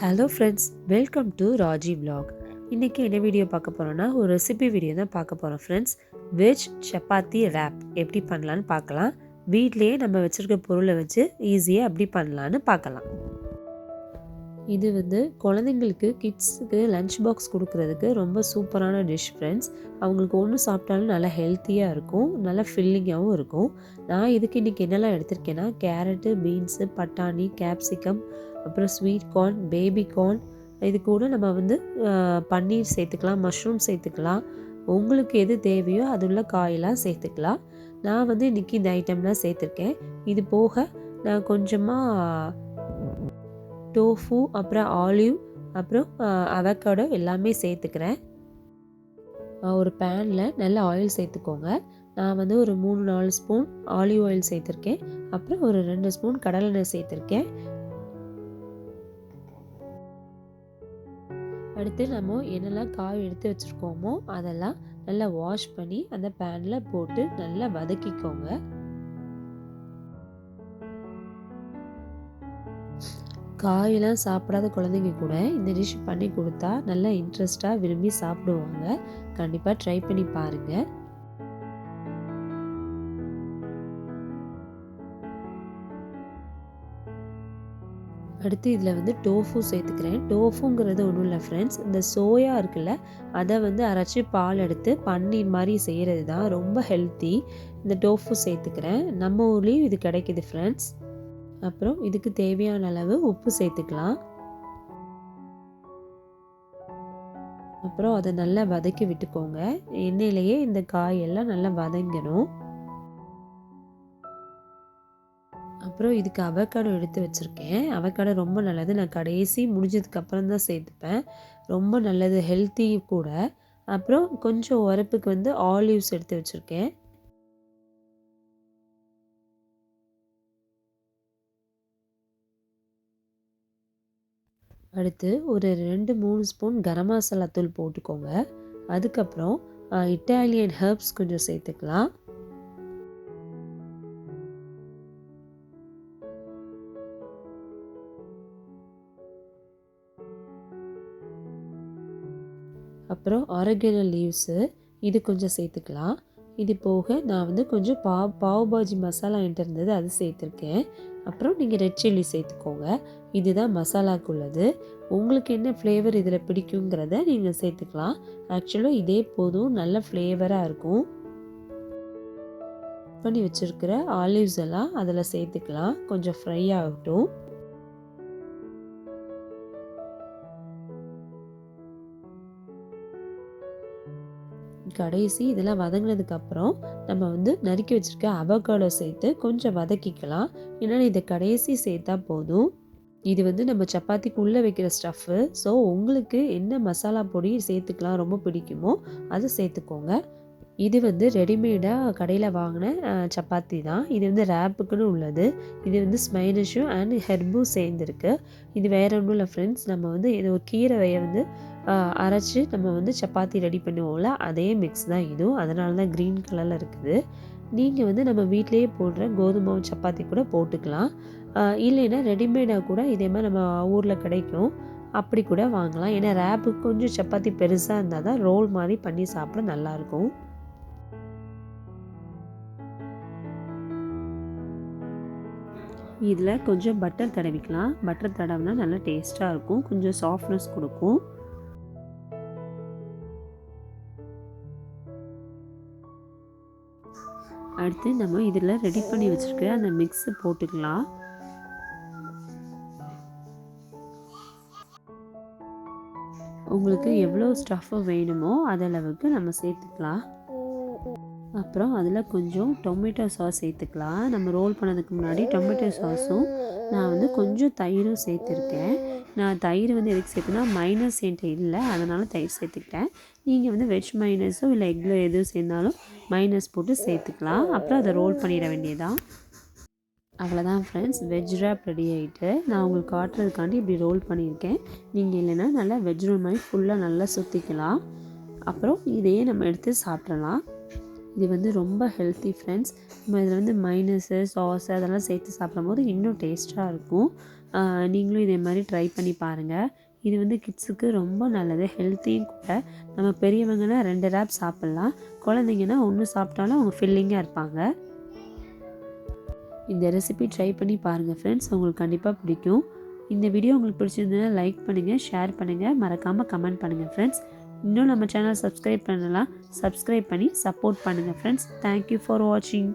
Hello friends, welcome to Raji vlog. இன்றைக்கி என்ன video பார்க்க போகிறோன்னா ஒரு ரெசிபி வீடியோ தான் பார்க்க போகிறோம் ஃப்ரெண்ட்ஸ். வெஜ் சப்பாத்தி ரேப் எப்படி பண்ணலான்னு பார்க்கலாம். வீட்லேயே நம்ம வச்சுருக்க பொருளை வச்சு ஈஸியாக எப்படி பண்ணலான்னு பார்க்கலாம். இது குழந்தைங்களுக்கு கிட்ஸுக்கு லன்ச் பாக்ஸ் கொடுக்குறதுக்கு ரொம்ப சூப்பரான டிஷ் ஃப்ரெண்ட்ஸ். அவங்களுக்கு ஒன்று சாப்பிட்டாலும் நல்லா ஹெல்த்தியாக இருக்கும், நல்லா ஃபில்லிங்காகவும் இருக்கும். நான் இதுக்கு இன்றைக்கி என்னெல்லாம் எடுத்திருக்கேன்னா கேரட்டு, பீன்ஸு, பட்டாணி, கேப்சிகம், அப்புறம் ஸ்வீட் கார்ன், பேபி கார்ன், இது கூட நம்ம பன்னீர் சேர்த்துக்கலாம், மஷ்ரூம் சேர்த்துக்கலாம். உங்களுக்கு எது தேவையோ அது உள்ள காயெல்லாம் சேர்த்துக்கலாம். நான் இன்றைக்கி இந்த ஐட்டம்லாம் சேர்த்துருக்கேன். இது போக நான் கொஞ்சமாக டோஃபு, அப்புறம் ஆலிவ், அப்புறம் அவக்காடோ எல்லாமே சேர்த்துக்கிறேன். ஒரு பேனில் நல்ல ஆயில் சேர்த்துக்கோங்க. நான் ஒரு 3-4 ஸ்பூன் ஆலிவ் ஆயில் சேர்த்துருக்கேன். அப்புறம் ஒரு 2 ஸ்பூன் கடலெண்ணெய் சேர்த்துருக்கேன். அடுத்து நம்ம என்னெல்லாம் காய் எடுத்து வச்சுருக்கோமோ அதெல்லாம் நல்லா வாஷ் பண்ணி அந்த பேனில் போட்டு நல்லா வதக்கிக்கோங்க. காயெல்லாம் சாப்பிடாத குழந்தைங்க கூட இந்த டிஷ் பண்ணி கொடுத்தா நல்லா இன்ட்ரெஸ்டாக விரும்பி சாப்பிடுவாங்க. கண்டிப்பாக ட்ரை பண்ணி பாருங்கள். அடுத்து இதில் டோஃபு சேர்த்துக்கிறேன். டோஃபுங்கிறது ஒன்றும் இல்லை ஃப்ரெண்ட்ஸ், இந்த சோயா இருக்குல்ல அதை அரைச்சி பால் எடுத்து பன்னீர் மாதிரி செய்கிறது தான், ரொம்ப ஹெல்த்தி. இந்த டோஃபு சேர்த்துக்கிறேன். நம்ம ஊர்லேயும் இது கிடைக்கிது ஃப்ரெண்ட்ஸ். அப்புறம் இதுக்கு தேவையான அளவு உப்பு சேர்த்துக்கலாம். அப்புறம் அதை நல்லா வதக்கி விட்டுக்கோங்க. எண்ணெயிலேயே இந்த காயெல்லாம் நல்லா வதங்கணும். அப்புறம் இதுக்கு அவக்காடோ எடுத்து வச்சுருக்கேன். அவக்காடோ ரொம்ப நல்லது. நான் கடைசி முடிஞ்சதுக்கப்புறம் தான் சேர்த்துப்பேன். ரொம்ப நல்லது, ஹெல்த்தி கூட. அப்புறம் கொஞ்சம் உரப்புக்கு ஆலிவ்ஸ் எடுத்து வச்சுருக்கேன். அடுத்து ஒரு 2-3 ஸ்பூன் கரம் மசாலா தூள் போட்டுக்கோங்க. அதுக்கப்புறம் இட்டாலியன் ஹெர்ப்ஸ் கொஞ்சம் சேர்த்துக்கலாம். அப்புறம் ஆரிகனோ லீவ்ஸு இது கொஞ்சம் சேர்த்துக்கலாம். இது போக நான் கொஞ்சம் பாவ் பாஜி மசாலா என்கிட்ட இருந்தது, அது சேர்த்துருக்கேன். அப்புறம் நீங்கள் ரெட் சில்லி சேர்த்துக்கோங்க. இதுதான் மசாலாக்குள்ளது. உங்களுக்கு என்ன ஃப்ளேவர் இதில் பிடிக்குங்கிறத நீங்கள் சேர்த்துக்கலாம். ஆக்சுவலாக இதே போதும், நல்ல ஃப்ளேவராக இருக்கும். பண்ணி வச்சுருக்கிற ஆலிவ்ஸ் எல்லாம் அதில் சேர்த்துக்கலாம். கொஞ்சம் ஃப்ரை ஆகட்டும். கடைசி இதெல்லாம் வதங்கினதுக்கப்புறம் நம்ம நறுக்கி வச்சுருக்க அவக்காடோ சேர்த்து கொஞ்சம் வதக்கிக்கலாம். ஏன்னா இதை கடைசி சேர்த்தா போதும். இது நம்ம சப்பாத்திக்கு உள்ளே வைக்கிற ஸ்டஃப்பு. ஸோ உங்களுக்கு என்ன மசாலா பொடி சேர்த்துக்கலாம் ரொம்ப பிடிக்குமோ அதை சேர்த்துக்கோங்க. இது ரெடிமேடாக கடையில் வாங்கின சப்பாத்தி தான். இது ரேப்புக்குன்னு உள்ளது. இது ஸ்மைனிஷும் அண்ட் ஹெர்பும் சேர்ந்துருக்கு. இது வேறு ஒன்றும் இல்லை ஃப்ரெண்ட்ஸ், நம்ம இது ஒரு கீரையை அரைச்சி நம்ம சப்பாத்தி ரெடி பண்ணுவோம்ல, அதே மிக்ஸ் தான் இதுவும். அதனால தான் க்ரீன் கலரில் இருக்குது. நீங்கள் நம்ம வீட்டிலேயே போடுற கோதுமை சப்பாத்தி கூட போட்டுக்கலாம். இல்லைன்னா ரெடிமேடாக கூட இதே மாதிரி நம்ம ஊரில் கிடைக்கும், அப்படி கூட வாங்கலாம். ஏன்னா ரேப்புக்கு கொஞ்சம் சப்பாத்தி பெருசாக இருந்தால் தான் ரோல் மாதிரி பண்ணி சாப்பிட நல்லாயிருக்கும். இதில் கொஞ்சம் பட்டர் தடவிக்கலாம். பட்டர் தடவினா நல்லா டேஸ்ட்டாக இருக்கும், கொஞ்சம் சாஃப்ட்னஸ் கொடுக்கும். அடுத்து நம்ம இதில் ரெடி பண்ணி வச்சுருக்க அந்த மிக்ஸு போட்டுக்கலாம். உங்களுக்கு எவ்வளோ ஸ்டஃப்பு வேணுமோ அதளவுக்கு நம்ம சேர்த்துக்கலாம். அப்புறம் அதில் கொஞ்சம் டொமேட்டோ சாஸ் சேர்த்துக்கலாம். நம்ம ரோல் பண்ணதுக்கு முன்னாடி டொமேட்டோ சாஸும் நான் கொஞ்சம் தயிரும் சேர்த்துருக்கேன். நான் தயிர் எதுக்கு சேர்த்துனா மைனஸ் என்கிட்ட இல்லை, அதனால் தயிர் சேர்த்துக்கிட்டேன். நீங்கள் வெஜ் மைனஸோ இல்லை எக்கில் எதுவும் சேர்ந்தாலும் மைனஸ் போட்டு சேர்த்துக்கலாம். அப்புறம் அதை ரோல் பண்ணிட வேண்டியதான். அவ்வளோதான் ஃப்ரெண்ட்ஸ், வெஜ் ரேப் ரெடி ஆகிட்டு. நான் உங்களுக்கு காட்டுறதுக்காண்டி இப்படி ரோல் பண்ணியிருக்கேன். நீங்கள் இல்லைன்னா நல்லா வெஜ் ரோல் மாதிரி ஃபுல்லாக நல்லா சுற்றிக்கலாம். அப்புறம் இதையே நம்ம எடுத்து சாப்பிட்றலாம். இது வந்து ரொம்ப ஹெல்த்தி ஃப்ரெண்ட்ஸ். நம்ம இதில் வந்து மைனஸு சாஸ் அதெல்லாம் சேர்த்து சாப்பிடும்போது இன்னும் டேஸ்ட்டாக இருக்கும். நீங்களும் இதே மாதிரி ட்ரை பண்ணி பாருங்கள். இது வந்து கிட்ஸுக்கு ரொம்ப நல்லது, ஹெல்த்தியும் கூட. நம்ம பெரியவங்கன்னா 2 ரேப் சாப்பிட்லாம், குழந்தைங்கன்னா 1 சாப்பிட்டாலும் அவங்க ஃபில்லிங்காக இருப்பாங்க. இந்த ரெசிபி ட்ரை பண்ணி பாருங்கள் ஃப்ரெண்ட்ஸ், உங்களுக்கு கண்டிப்பாக பிடிக்கும். இந்த வீடியோ உங்களுக்கு பிடிச்சிருந்ததுன்னா லைக் பண்ணுங்கள், ஷேர் பண்ணுங்கள், மறக்காமல் கமெண்ட் பண்ணுங்கள் ஃப்ரெண்ட்ஸ். இன்னும் நம்ம சேனல் சப்ஸ்கிரைப் பண்ணலாம், சப்ஸ்கிரைப் பண்ணி சப்போர்ட் பண்ணுங்கள் ஃப்ரெண்ட்ஸ். தேங்க்யூ ஃபார் வாட்சிங்.